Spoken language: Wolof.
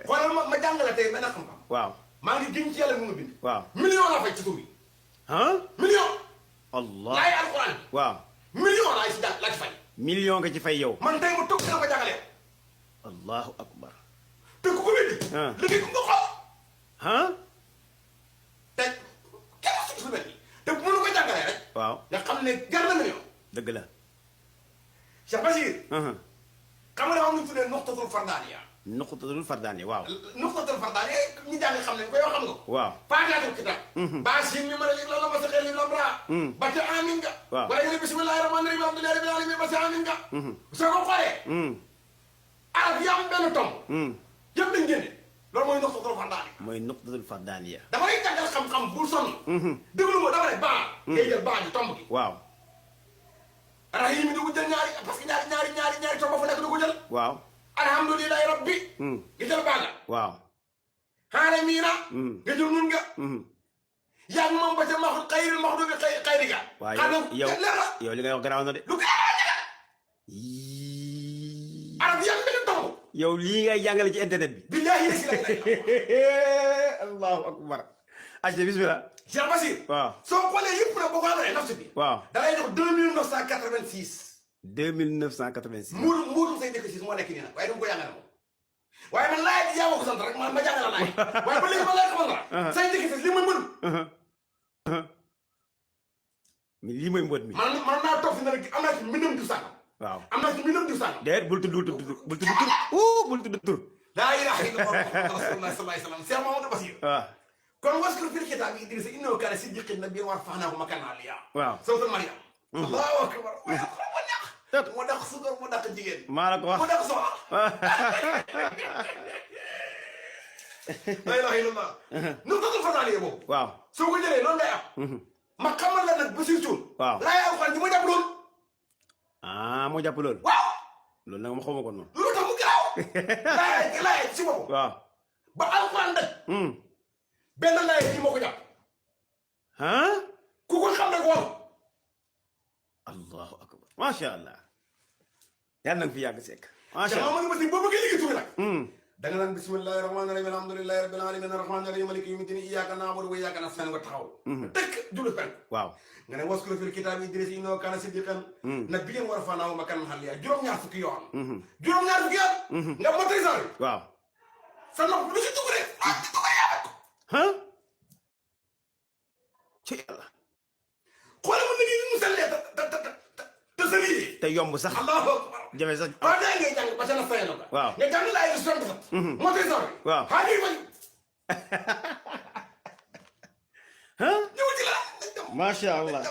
xoolal ma jàngale tey benn xam-xam. waaw maa ngi gën ci yàlla mu nga bind. waaw million laa fay ci tur bi. ah million. allah laay alxuraan. waaw million laay si daal laa ci fay. million nga ci fay yow. man tey ma toog dina ko jàngalee. allahu akbar. te ku ko wéddi. liggéey ku nga xool. ah te kenn suuf si mel nii. te bu mënu ko jàngalee rek. waaw nga xam ne jar na million. dëgg la. Cheikh Bachir. xam nga dafa am lu ñu tuddee nuqtatul fardaaniya. nuqtatul fardaaniya waaw. nuqtatul fardaaniya ñi jàng xam nañ ko yow xam nga ko. waaw faataatul kitaab. baasiin mi mën a yëg la ma sa xel li lamra. ba ca amin nga. waaw wala nga ne bismillahi rahmaani rahim alhamdulillahi rabbil alamin ba ca amin nga. soo ko xoolee. arab yi am benn tomb. yëpp lañ génne. loolu mooy nuqtatul fardaaniya. mooy nuqtatul fardaaniya. damay jàngal xam-xam bul sonn. déglu ma dama ne baa. ngay jël baa ji tomb gi. waaw. rahim yi di ko jël ñaari parce que ñaari tomb fa nekk di ko jël. waaw. alhamdulillahi rabbi. nga jël baa nga. waaw. xaalamiina. nga jël nun nga. yaa ngi moom ba ca maxul xayril maxdu bi xayri ga. waaw yow li ngay wax garaaw na de. lu garaaw na de. arab yaa ngi benn tomb. yow lii ngay jàngale ci internet bi. billahi si la allahu akbar. ajte bismillah. Cheikh Bachir. waaw soo xoolee yëpp nag boo ko amee nafsi bi. waaw da lay jox 2986. 2986. Muurum say dëkk si moo nekk nii nag waaye du ma ko jàngale moom. waaye man laaj yaa ma ko sant rek ma jàngale laaj waaye ba léegi ma laaj xamal dara. say dëkk si li muy mën. mais lii mooy mbóot mi. man naa toog fi ne rek am naa ci mbindam du sànq. waaw am naa ci mbindam du sànq. déet bul tudd tur. bul tudd tur. laa ilaaha illallaah rasulullah sallallahu alayhi wa sallam Cheikh Mamadou Bachir. waaw. kon waskur fil kitaabi Idrissa innahu kaana siddiqan nabiyyan wa rafa'naahu makaanan aliyyaa. waaw sawtu Maryam. allahu akbar. moo dàq suukar moo dàq jigéen. maa la ko wax moo dàq soxla. laa ilaaha illallaah. nu mu tëdd fardaaniya boobu. waaw soo ko jëlee loolu ngay am. ma xamal la nag ba si tuul. waaw laa yaa waxal ñi ma jàpp loolu. ah moo jàpp loolu. waaw. loolu nag ma xaw ma ko noonu. loolu tax mu garaaw. laay si boppam. waaw. ba alxuraan daj. benn laay yi moo ko jàpp. ah. ku ko xam rek wàllu. allahu akbar macha allah. yàlla na nga fi yàgg sekk. macha allah ma si boo bëggee liggéey tuuti nag. da nga naan bismillahi rahmaani rahim alhamdulillahi rabbil alamin arrahmaani rahim maliki yawmi din iyyaka na'budu wa iyyaka nasta'in nga taxaw. dëkk jublu pen. waaw nga ne waskuru fil kitaabi Idrissa innahu kaana siddiqan nabiyyan wa rafa'naahu makaanan aliyyaa juróom-ñaar fukki yoon. juróom-ñaar fukki yoon. nga mottali saa yi. waaw. sa nopp lu si dugg rek. ah ci dugg yaa ko. ah. ci yàlla. xoolal ma liggéey bi mu sellee te sa lii. te yomb sax. allahu akbar. jafe sax. waaw day ngay jàng ba ca na fayal la. waaw nga jàng laay di sonn sax. mottali saa yi. waaw xaar yi bañ. ah. ñëw ci la. macha allah.